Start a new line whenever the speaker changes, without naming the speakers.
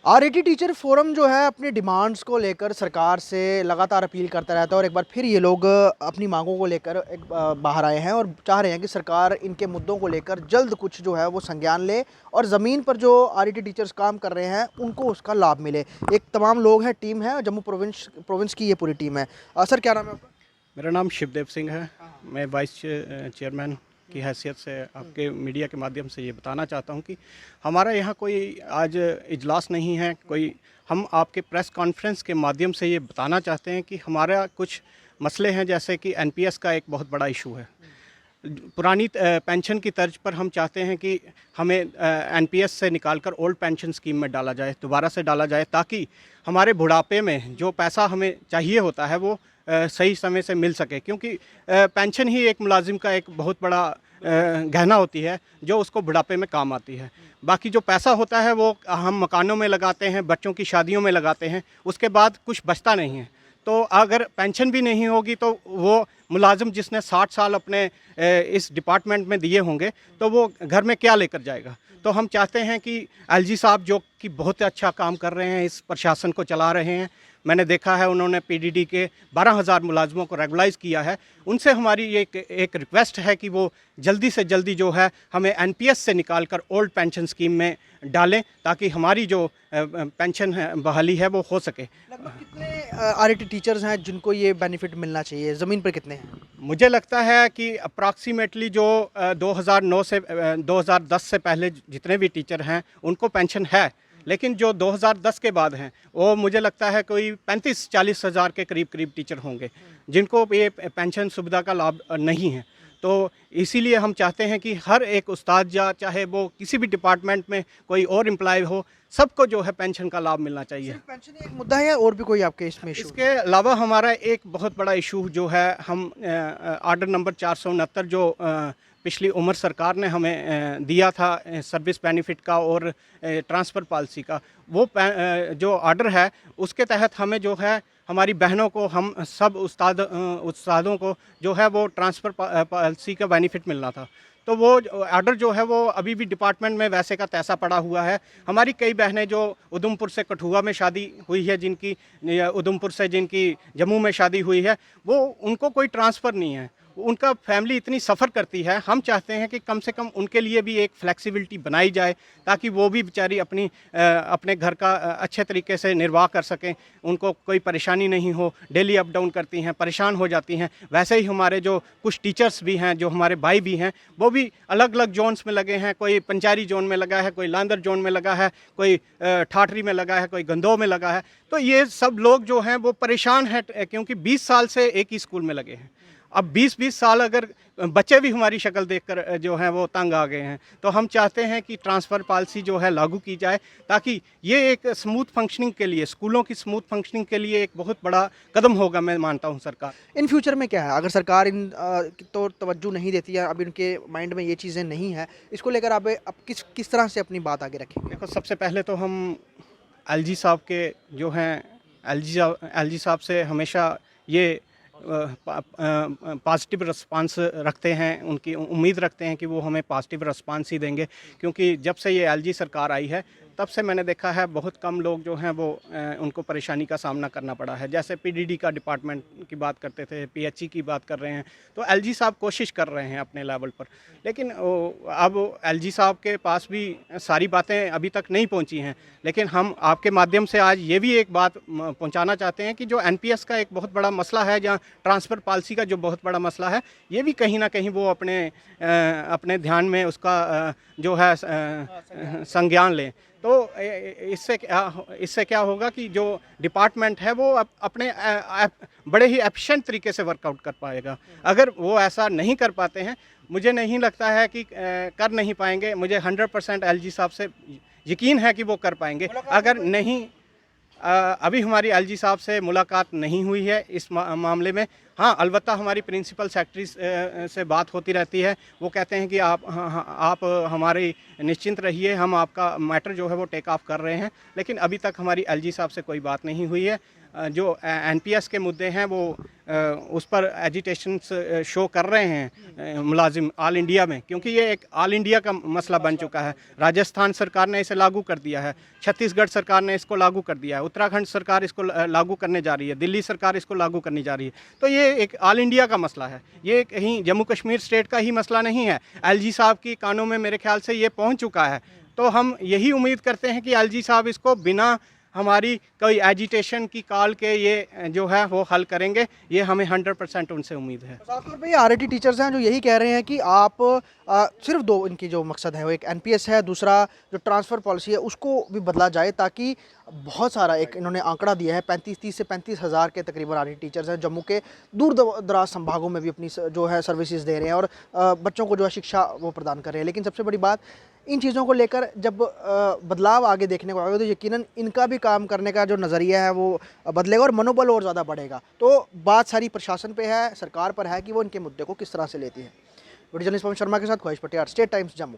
RET teacher forum जो है अपनी डिमांड्स को लेकर सरकार से लगातार अपील करता रहता है और एक बार फिर ये लोग अपनी मांगों को लेकर बाहर आए हैं और चाह रहे हैं कि सरकार इनके मुद्दों को लेकर जल्द कुछ जो है वो संज्ञान ले और ज़मीन पर जो आरईटी टीचर्स काम कर रहे हैं उनको उसका लाभ मिले। एक तमाम लोग हैं, टीम है जम्मू प्रोविंस की, ये पूरी टीम है। सर, क्या नाम है आपका?
मेरा नाम शिवदेव सिंह है। मैं वाइस चेयरमैन की हैसियत से आपके मीडिया के माध्यम से ये बताना चाहता हूँ कि हमारा यहाँ कोई आज इजलास नहीं है, हम आपके प्रेस कॉन्फ्रेंस के माध्यम से ये बताना चाहते हैं कि हमारा कुछ मसले हैं, जैसे कि एनपीएस का एक बहुत बड़ा इशू है। पुरानी पेंशन की तर्ज पर हम चाहते हैं कि हमें एनपीएस से निकालकर ओल्ड पेंशन स्कीम में डाला जाए, दोबारा से डाला जाए, ताकि हमारे बुढ़ापे में जो पैसा हमें चाहिए होता है वो सही समय से मिल सके। क्योंकि पेंशन ही एक मुलाजिम का एक बहुत बड़ा गहना होती है जो उसको बुढ़ापे में काम आती है। बाकी जो पैसा होता है वो हम मकानों में लगाते हैं, बच्चों की शादियों में लगाते हैं, उसके बाद कुछ बचता नहीं है। तो अगर पेंशन भी नहीं होगी तो वो मुलाजिम जिसने 60 साल अपने इस डिपार्टमेंट में दिए होंगे तो वो घर में क्या लेकर जाएगा। तो हम चाहते हैं कि एलजी साहब जो कि बहुत अच्छा काम कर रहे हैं, इस प्रशासन को चला रहे हैं, मैंने देखा है उन्होंने पीडीडी के 12,000 मुलाजमों को रेगुलाइज़ किया है, उनसे हमारी एक रिक्वेस्ट है कि वो जल्दी से जल्दी जो है हमें एनपीएस से निकालकर ओल्ड पेंशन स्कीम में डालें, ताकि हमारी जो पेंशन है बहाली है वो हो सके।
लगभग कितने आरईटी टीचर्स हैं जिनको ये बेनिफिट मिलना चाहिए? ज़मीन पर कितने हैं?
मुझे लगता है कि अप्रॉक्सीमेटली जो 2009 से 2010 से पहले जितने भी टीचर हैं उनको पेंशन है, लेकिन जो 2010 के बाद हैं वो मुझे लगता है कोई 35-40 हज़ार के करीब टीचर होंगे जिनको ये पेंशन सुविधा का लाभ नहीं है। तो इसीलिए हम चाहते हैं कि हर एक उस्ताद या चाहे वो किसी भी डिपार्टमेंट में कोई और एम्प्लॉय हो, सबको जो है पेंशन का लाभ मिलना चाहिए।
सिर्फ पेंशन एक मुद्दा है और भी कोई आपके इसमें इशू?
इसके अलावा हमारा एक बहुत बड़ा इशू जो है, हम आर्डर नंबर 469 जो पिछली उमर सरकार ने हमें दिया था सर्विस बेनिफिट का और ट्रांसफ़र पॉलिसी का, वो जो आर्डर है उसके तहत हमें जो है हमारी बहनों को, हम सब उस्तादों को जो है वो ट्रांसफ़र पॉलिसी का बेनिफिट मिलना था। तो वो आर्डर जो है वो अभी भी डिपार्टमेंट में वैसे का तैसा पड़ा हुआ है। हमारी कई बहनें जो उधमपुर से कठुआ में शादी हुई है, जिनकी उधमपुर से जिनकी जम्मू में शादी हुई है, वो उनको कोई ट्रांसफ़र नहीं है, उनका फैमिली इतनी सफ़र करती है। हम चाहते हैं कि कम से कम उनके लिए भी एक फ्लेक्सिबिलिटी बनाई जाए, ताकि वो भी बेचारी अपने घर का अच्छे तरीके से निर्वाह कर सकें, उनको कोई परेशानी नहीं हो। डेली अप डाउन करती हैं, परेशान हो जाती हैं। वैसे ही हमारे जो कुछ टीचर्स भी हैं, जो हमारे भाई भी हैं, वो भी अलग अलग जोन्स में लगे हैं। कोई पंचारी जोन में लगा है, कोई लांदर जोन में लगा है, कोई ठाठरी में लगा है, कोई गंदोह में लगा है। तो ये सब लोग जो हैं वो परेशान हैं, क्योंकि 20 साल से एक ही स्कूल में लगे हैं। अब 20-20 साल अगर बच्चे भी हमारी शक्ल देखकर जो हैं वो तंग आ गए हैं। तो हम चाहते हैं कि ट्रांसफ़र पॉलिसी जो है लागू की जाए, ताकि ये एक स्मूथ फंक्शनिंग के लिए, स्कूलों की स्मूथ फंक्शनिंग के लिए एक बहुत बड़ा कदम होगा, मैं मानता हूँ सरकार।
इन फ्यूचर में क्या है, अगर सरकार इन तो तवज्जो नहीं देती है, अब इनके माइंड में ये चीज़ें नहीं है, इसको लेकर आप अब किस तरह से अपनी बात आगे रखेंगे?
देखो, सबसे पहले तो हम एलजी साहब के जो हैं, एलजी साहब से हमेशा ये पॉजिटिव रिस्पांस रखते हैं, उनकी उम्मीद रखते हैं कि वो हमें पॉजिटिव रिस्पांस ही देंगे। क्योंकि जब से ये एलजी सरकार आई है तब से मैंने देखा है बहुत कम लोग जो हैं वो उनको परेशानी का सामना करना पड़ा है। जैसे पीडीडी का डिपार्टमेंट की बात करते थे, पीएचई की बात कर रहे हैं, तो एलजी साहब कोशिश कर रहे हैं अपने लेवल पर, लेकिन अब एलजी साहब के पास भी सारी बातें अभी तक नहीं पहुंची हैं। लेकिन हम आपके माध्यम से आज ये भी एक बात पहुंचाना चाहते हैं कि जो एनपीएस का एक बहुत बड़ा मसला है, जहाँ ट्रांसफ़र पॉलिसी का जो बहुत बड़ा मसला है, ये भी कहीं ना कहीं वो अपने ध्यान में उसका जो है संज्ञान लें। तो इससे क्या होगा कि जो डिपार्टमेंट है वो अपने बड़े ही एफिशिएंट तरीके से वर्कआउट कर पाएगा। अगर वो ऐसा नहीं कर पाते हैं, मुझे नहीं लगता है कि कर नहीं पाएंगे। मुझे 100% एलजी साहब से यकीन है कि वो कर पाएंगे। अगर नहीं, अभी हमारी एलजी साहब से मुलाकात नहीं हुई है इस मामले में। हाँ, अलबत्ता हमारी प्रिंसिपल सेक्रेटरी से बात होती रहती है। वो कहते हैं कि आप हमारी निश्चिंत रहिए, हम आपका मैटर जो है वो टेक ऑफ कर रहे हैं। लेकिन अभी तक हमारी एलजी साहब से कोई बात नहीं हुई है। जो एनपीएस के मुद्दे हैं वो उस पर एजिटेशन शो कर रहे हैं मुलाजिम ऑल इंडिया में, क्योंकि ये एक ऑल इंडिया का मसला बन चुका है। राजस्थान सरकार ने इसे लागू कर दिया है, छत्तीसगढ़ सरकार ने इसको लागू कर दिया है, उत्तराखंड सरकार इसको लागू करने जा रही है, दिल्ली सरकार इसको लागू करने जा रही है। तो ये एक ऑल इंडिया का मसला है, ये कहीं जम्मू कश्मीर स्टेट का ही मसला नहीं है। एलजी साहब की कानों में मेरे ख्याल से ये पहुंच चुका है। तो हम यही उम्मीद करते हैं कि एलजी साहब इसको बिना हमारी कोई एजिटेशन की कॉल के ये जो है वो हल करेंगे, ये हमें 100% उनसे उम्मीद है।
साफ तौर पे ये आरआईटी टीचर्स हैं जो यही कह रहे हैं कि आप सिर्फ दो इनकी जो मकसद है वो एक एनपीएस है, दूसरा जो ट्रांसफ़र पॉलिसी है उसको भी बदला जाए, ताकि बहुत सारा एक इन्होंने आंकड़ा दिया है 30 से 35 हज़ार के तकरीबन आरआईटी टीचर्स हैं जम्मू के दूर दराज संभागों में भी अपनी जो है सर्विसेज दे रहे हैं और बच्चों को जो है शिक्षा वो प्रदान कर रहे हैं। लेकिन सबसे बड़ी बात, इन चीज़ों को लेकर जब बदलाव आगे देखने को आएगा तो यकीनन इनका भी काम करने का जो नज़रिया है वो बदलेगा और मनोबल और ज़्यादा बढ़ेगा। तो बात सारी प्रशासन पे है, सरकार पर है कि वो इनके मुद्दे को किस तरह से लेती है। वीडियो जर्नलिस्ट पवन शर्मा के साथ ख्वाहिश पटियार, स्टेट टाइम्स जम्मू।